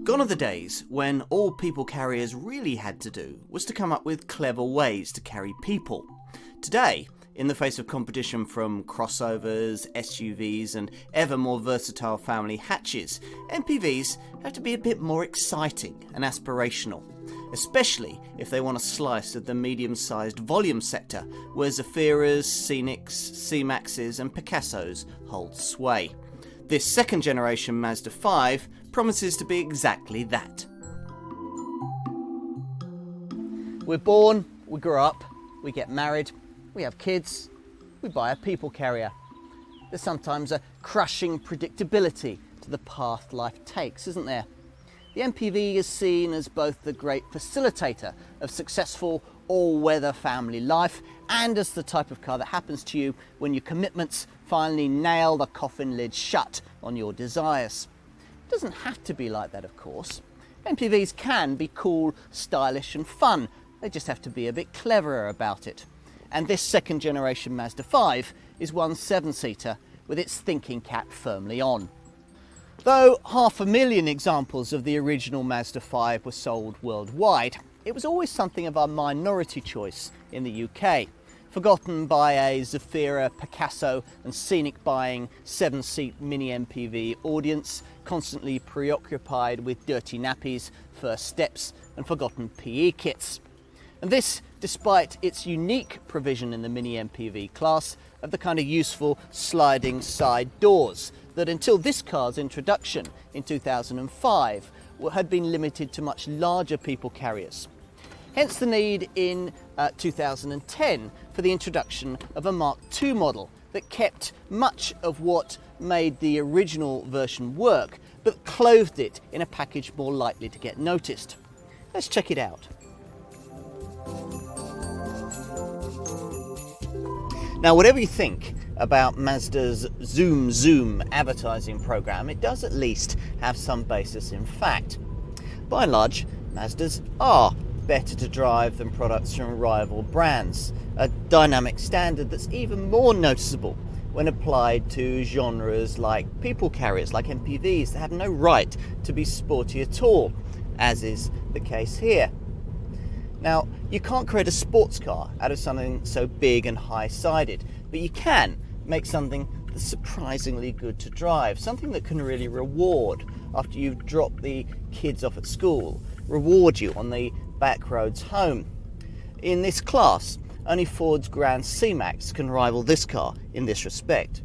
Gone are the days when all people carriers really had to do was to come up with clever ways to carry people. Today, in the face of competition from crossovers, SUVs and ever more versatile family hatches, MPVs have to be a bit more exciting and aspirational, especially if they want a slice of the medium-sized volume sector where Zafiras, Scenics, C-Maxes and Picassos hold sway. This second generation Mazda 5 promises to be exactly that. We're born, we grow up, we get married, we have kids, we buy a people carrier. There's sometimes a crushing predictability to the path life takes, isn't there? The MPV is seen as both the great facilitator of successful all-weather family life and as the type of car that happens to you when your commitments finally nail the coffin lid shut on your desires. It doesn't have to be like that, of course. MPVs can be cool, stylish and fun. They just have to be a bit cleverer about it. And this second generation Mazda 5 is one 7-seater with its thinking cap firmly on. Though 500,000 examples of the original Mazda 5 were sold worldwide, it was always something of a minority choice in the UK, forgotten by a Zafira, Picasso and scenic buying 7-seat mini MPV audience, constantly preoccupied with dirty nappies, first steps and forgotten PE kits. And this despite its unique provision in the mini MPV class of the kind of useful sliding side doors that until this car's introduction in 2005 had been limited to much larger people carriers. Hence the need in 2010 for the introduction of a Mark II model that kept much of what made the original version work, but clothed it in a package more likely to get noticed. Let's check it out. Now, whatever you think about Mazda's Zoom advertising program, it does at least have some basis in fact. By and large, Mazdas are better to drive than products from rival brands, a dynamic standard that's even more noticeable when applied to genres like people carriers, like MPVs, that have no right to be sporty at all, as is the case here. Now, you can't create a sports car out of something so big and high-sided, but you can make something that's surprisingly good to drive, something that can really reward after you've dropped the kids off at school, reward you on the back roads home. In this class, only Ford's Grand C-Max can rival this car in this respect.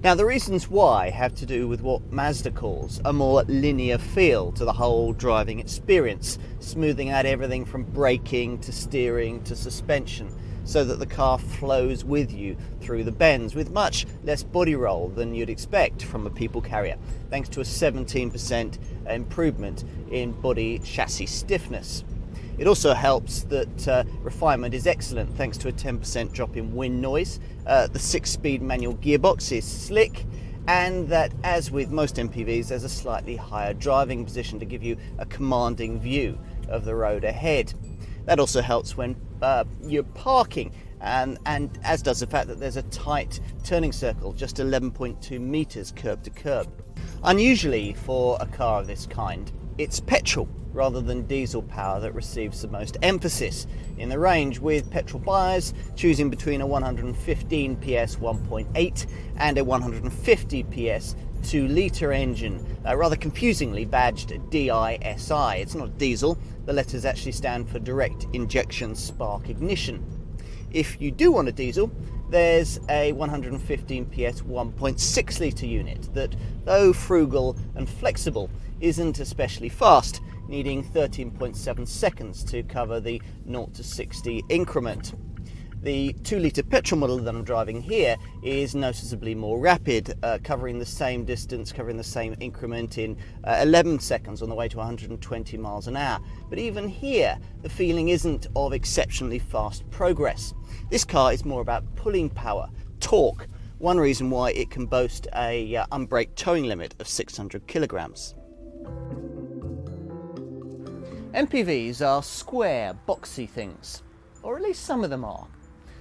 Now, the reasons why have to do with what Mazda calls a more linear feel to the whole driving experience, smoothing out everything from braking to steering to suspension, so that the car flows with you through the bends with much less body roll than you'd expect from a people carrier, thanks to a 17% improvement in body chassis stiffness. It also helps that refinement is excellent thanks to a 10% drop in wind noise. The 6-speed manual gearbox is slick, and that, as with most MPVs, there's a slightly higher driving position to give you a commanding view of the road ahead. That also helps when you're parking, and as does the fact that there's a tight turning circle, just 11.2 meters curb to curb. Unusually for a car of this kind, it's petrol rather than diesel power that receives the most emphasis in the range, with petrol buyers choosing between a 115 PS 1.8 and a 150 PS 2-litre engine, rather confusingly badged DISI. It's not diesel, the letters actually stand for direct injection spark ignition. If you do want a diesel, there's a 115 PS 1.6 litre unit that, though frugal and flexible, isn't especially fast, needing 13.7 seconds to cover the 0 to 60 increment. The 2-litre petrol model that I'm driving here is noticeably more rapid, covering the same distance, covering the same increment in 11 seconds on the way to 120 miles an hour. But even here, the feeling isn't of exceptionally fast progress. This car is more about pulling power, torque, one reason why it can boast a unbraked towing limit of 600 kilograms. MPVs are square, boxy things, or at least some of them are.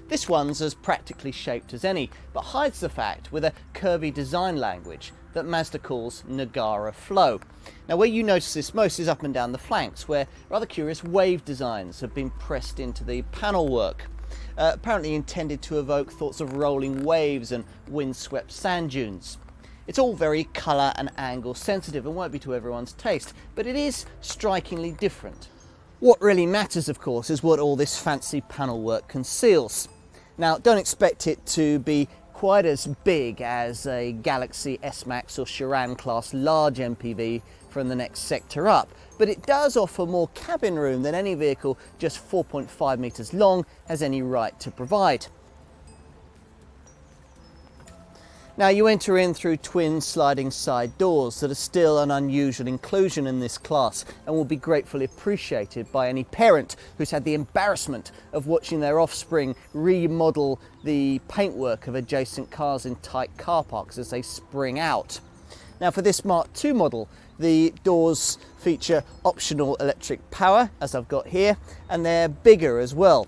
This one's as practically shaped as any, but hides the fact with a curvy design language that Mazda calls Nagara flow. Now where you notice this most is up and down the flanks, where rather curious wave designs have been pressed into the panel work, apparently intended to evoke thoughts of rolling waves and windswept sand dunes. It's all very colour and angle sensitive and won't be to everyone's taste, but it is strikingly different. What really matters, of course, is what all this fancy panel work conceals. Now, don't expect it to be quite as big as a Galaxy S-Max or Chiron class large MPV from the next sector up, but it does offer more cabin room than any vehicle just 4.5 metres long has any right to provide. Now you enter in through twin sliding side doors that are still an unusual inclusion in this class and will be gratefully appreciated by any parent who's had the embarrassment of watching their offspring remodel the paintwork of adjacent cars in tight car parks as they spring out. Now for this Mark II model, the doors feature optional electric power, as I've got here, and they're bigger as well,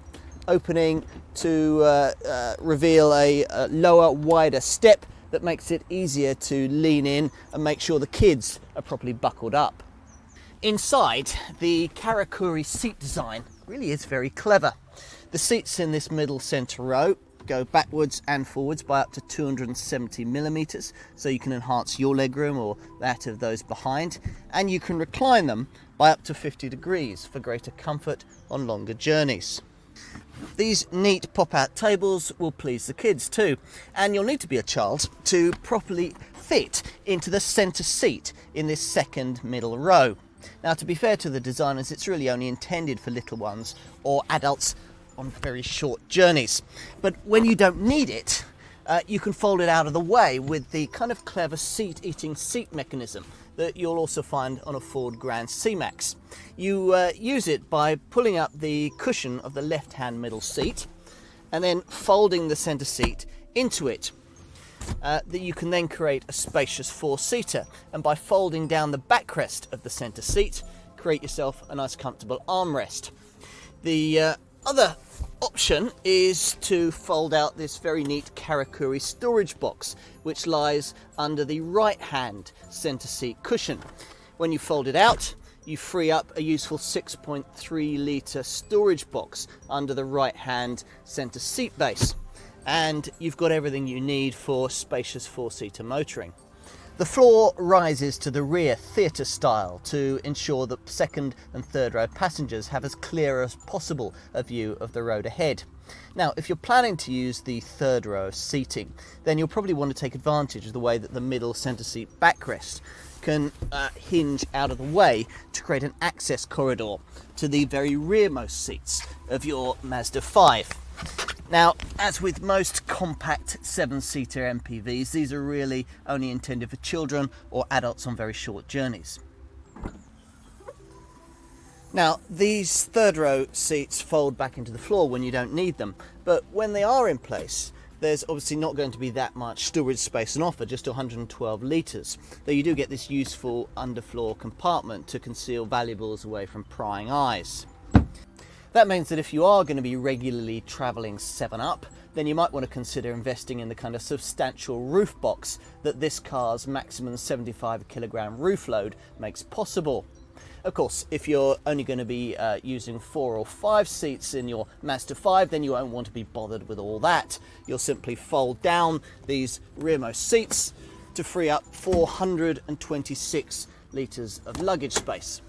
opening to reveal a lower, wider step that makes it easier to lean in and make sure the kids are properly buckled up. Inside, the Karakuri seat design really is very clever. The seats in this middle centre row go backwards and forwards by up to 270 millimetres, so you can enhance your legroom or that of those behind, and you can recline them by up to 50 degrees for greater comfort on longer journeys. These neat pop-out tables will please the kids too, and you'll need to be a child to properly fit into the centre seat in this second middle row. Now, to be fair to the designers, it's really only intended for little ones or adults on very short journeys. But when you don't need it, you can fold it out of the way with the kind of clever seat-eating seat mechanism that you'll also find on a Ford Grand C-Max. You use it by pulling up the cushion of the left-hand middle seat and then folding the centre seat into it. That you can then create a spacious four-seater, and by folding down the backrest of the centre seat, create yourself a nice comfortable armrest. The other option is to fold out this very neat Karakuri storage box, which lies under the right-hand centre seat cushion. When you fold it out, you free up a useful 6.3 litre storage box under the right-hand centre seat base, and you've got everything you need for spacious four-seater motoring. The floor rises to the rear theatre style to ensure that second and third row passengers have as clear as possible a view of the road ahead. Now, if you're planning to use the third row seating, then you'll probably want to take advantage of the way that the middle centre seat backrest can hinge out of the way to create an access corridor to the very rearmost seats of your Mazda 5. Now, as with most compact 7-seater MPVs, these are really only intended for children or adults on very short journeys. Now, these third row seats fold back into the floor when you don't need them, but when they are in place, there's obviously not going to be that much storage space on offer, just 112 litres, though you do get this useful underfloor compartment to conceal valuables away from prying eyes. That means that if you are going to be regularly travelling 7-up, then you might want to consider investing in the kind of substantial roof box that this car's maximum 75 kilogram roof load makes possible. Of course, if you're only going to be using 4 or 5 seats in your Mazda 5, then you won't want to be bothered with all that. You'll simply fold down these rearmost seats to free up 426 litres of luggage space.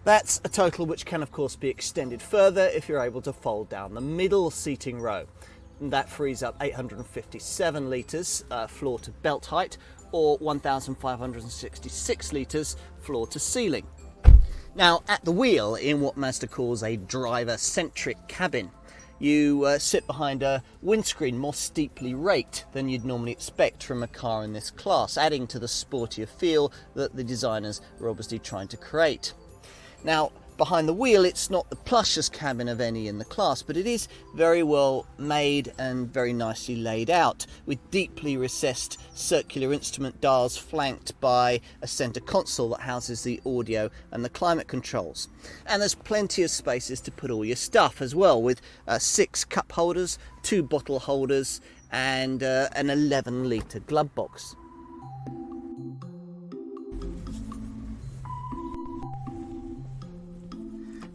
That's a total which can of course be extended further if you're able to fold down the middle seating row. And that frees up 857 litres floor to belt height, or 1,566 litres floor to ceiling. Now, at the wheel, in what Mazda calls a driver-centric cabin, you sit behind a windscreen more steeply raked than you'd normally expect from a car in this class, adding to the sportier feel that the designers were obviously trying to create. Now, behind the wheel, it's not the plushest cabin of any in the class, but it is very well made and very nicely laid out, with deeply recessed circular instrument dials flanked by a centre console that houses the audio and the climate controls. And there's plenty of spaces to put all your stuff as well, with 6 cup holders, 2 bottle holders, and an 11 litre glove box.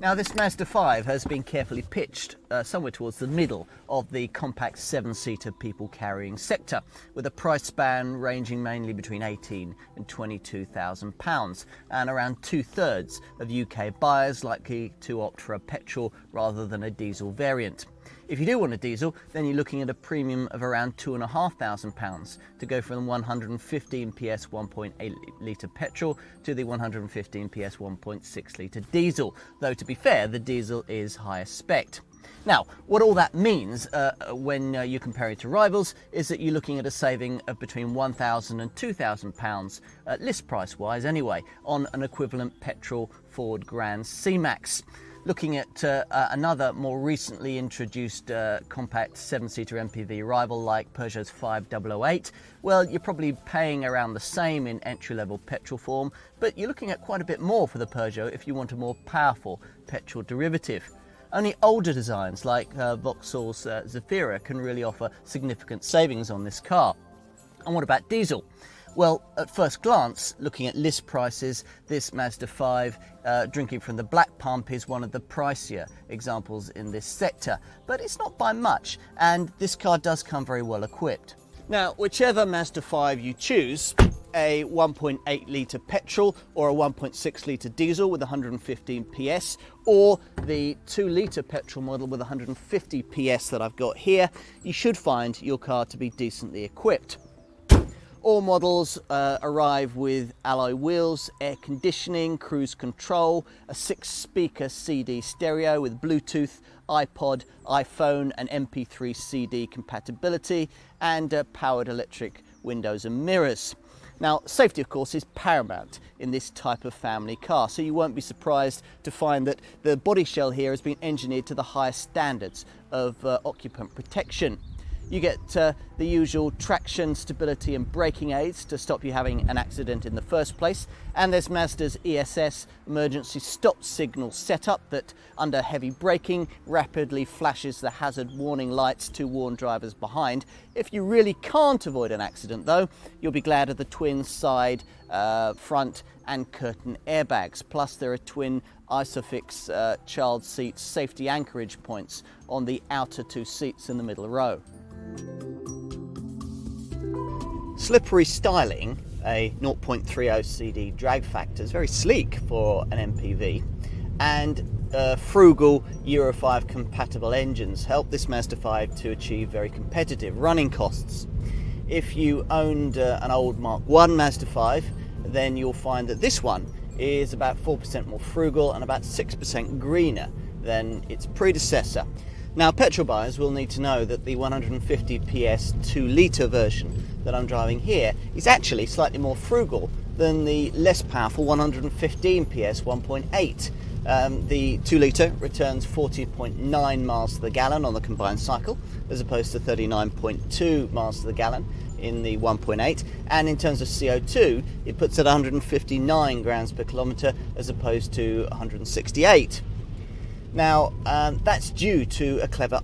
Now this Mazda 5 has been carefully pitched somewhere towards the middle of the compact 7-seater people carrying sector, with a price span ranging mainly between £18,000 and £22,000, and around 2/3 of UK buyers likely to opt for a petrol rather than a diesel variant. If you do want a diesel, then you're looking at a premium of around £2,500 to go from the 115 PS 1.8 litre petrol to the 115 PS 1.6 litre diesel, though to be fair, the diesel is higher spec. Now, what all that means when you compare it to rivals is that you're looking at a saving of between £1,000 and £2,000, list price wise anyway, on an equivalent petrol Ford Grand C-Max. Looking at another more recently introduced compact 7-seater MPV rival like Peugeot's 5008, well, you're probably paying around the same in entry-level petrol form, but you're looking at quite a bit more for the Peugeot if you want a more powerful petrol derivative. Only older designs like Vauxhall's Zafiras can really offer significant savings on this car. And what about diesel? Well, at first glance, looking at list prices, this Mazda 5 drinking from the black pump is one of the pricier examples in this sector, but it's not by much, and this car does come very well equipped. Now, whichever Mazda 5 you choose, a 1.8 litre petrol or a 1.6 litre diesel with 115 PS, or the 2 litre petrol model with 150 PS that I've got here, you should find your car to be decently equipped. All models arrive with alloy wheels, air conditioning, cruise control, a 6-speaker CD stereo with Bluetooth, iPod, iPhone and MP3 CD compatibility, and powered electric windows and mirrors. Now, safety of course is paramount in this type of family car, so you won't be surprised to find that the body shell here has been engineered to the highest standards of occupant protection. You get the usual traction, stability and braking aids to stop you having an accident in the first place. And there's Mazda's ESS emergency stop signal setup that, under heavy braking, rapidly flashes the hazard warning lights to warn drivers behind. If you really can't avoid an accident though, you'll be glad of the twin side, front and curtain airbags. Plus there are twin Isofix child seat safety anchorage points on the outer 2 seats in the middle row. Slippery styling, a 0.30 CD drag factor, is very sleek for an MPV, and frugal Euro 5 compatible engines help this Mazda 5 to achieve very competitive running costs. If you owned an old Mark I Mazda 5, then you'll find that this one is about 4% more frugal and about 6% greener than its predecessor. Now, petrol buyers will need to know that the 150 PS 2 litre version that I'm driving here is actually slightly more frugal than the less powerful 115 PS 1.8. The 2 litre returns 40.9 miles to the gallon on the combined cycle, as opposed to 39.2 miles to the gallon in the 1.8, and in terms of CO2 it puts at 159 grams per kilometre as opposed to 168. Now, that's due to a clever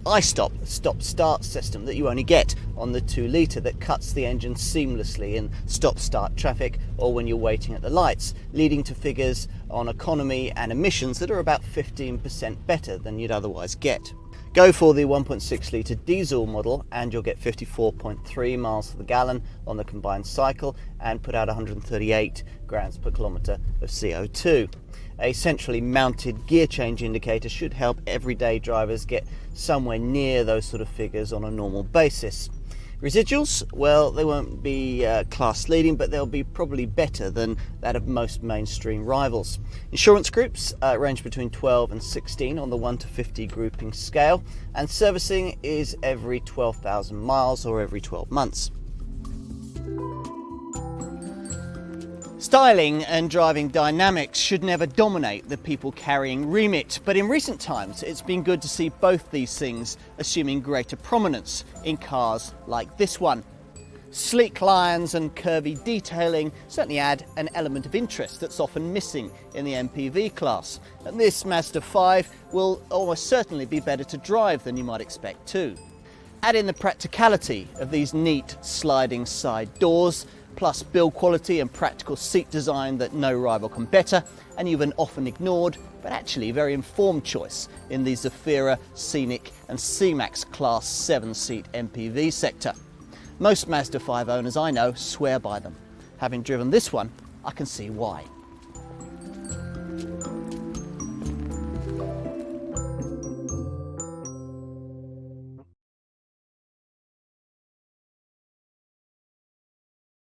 stop-start system that you only get on the 2 litre that cuts the engine seamlessly in stop-start traffic or when you're waiting at the lights, leading to figures on economy and emissions that are about 15% better than you'd otherwise get. Go for the 1.6 litre diesel model and you'll get 54.3 miles to the gallon on the combined cycle and put out 138 grams per kilometre of CO2. A centrally mounted gear change indicator should help everyday drivers get somewhere near those sort of figures on a normal basis. Residuals, well, they won't be class leading, but they'll be probably better than that of most mainstream rivals. Insurance groups range between 12 and 16 on the 1 to 50 grouping scale, and servicing is every 12,000 miles or every 12 months. Styling and driving dynamics should never dominate the people carrying remit, but in recent times it's been good to see both these things assuming greater prominence in cars like this one. Sleek lines and curvy detailing certainly add an element of interest that's often missing in the MPV class, and this Mazda 5 will almost certainly be better to drive than you might expect too. Add in the practicality of these neat sliding side doors, plus build quality and practical seat design that no rival can better, and you've an often ignored but actually very informed choice in the Zafira, Scenic and C-Max Class 7-seat MPV sector. Most Mazda 5 owners I know swear by them. Having driven this one, I can see why.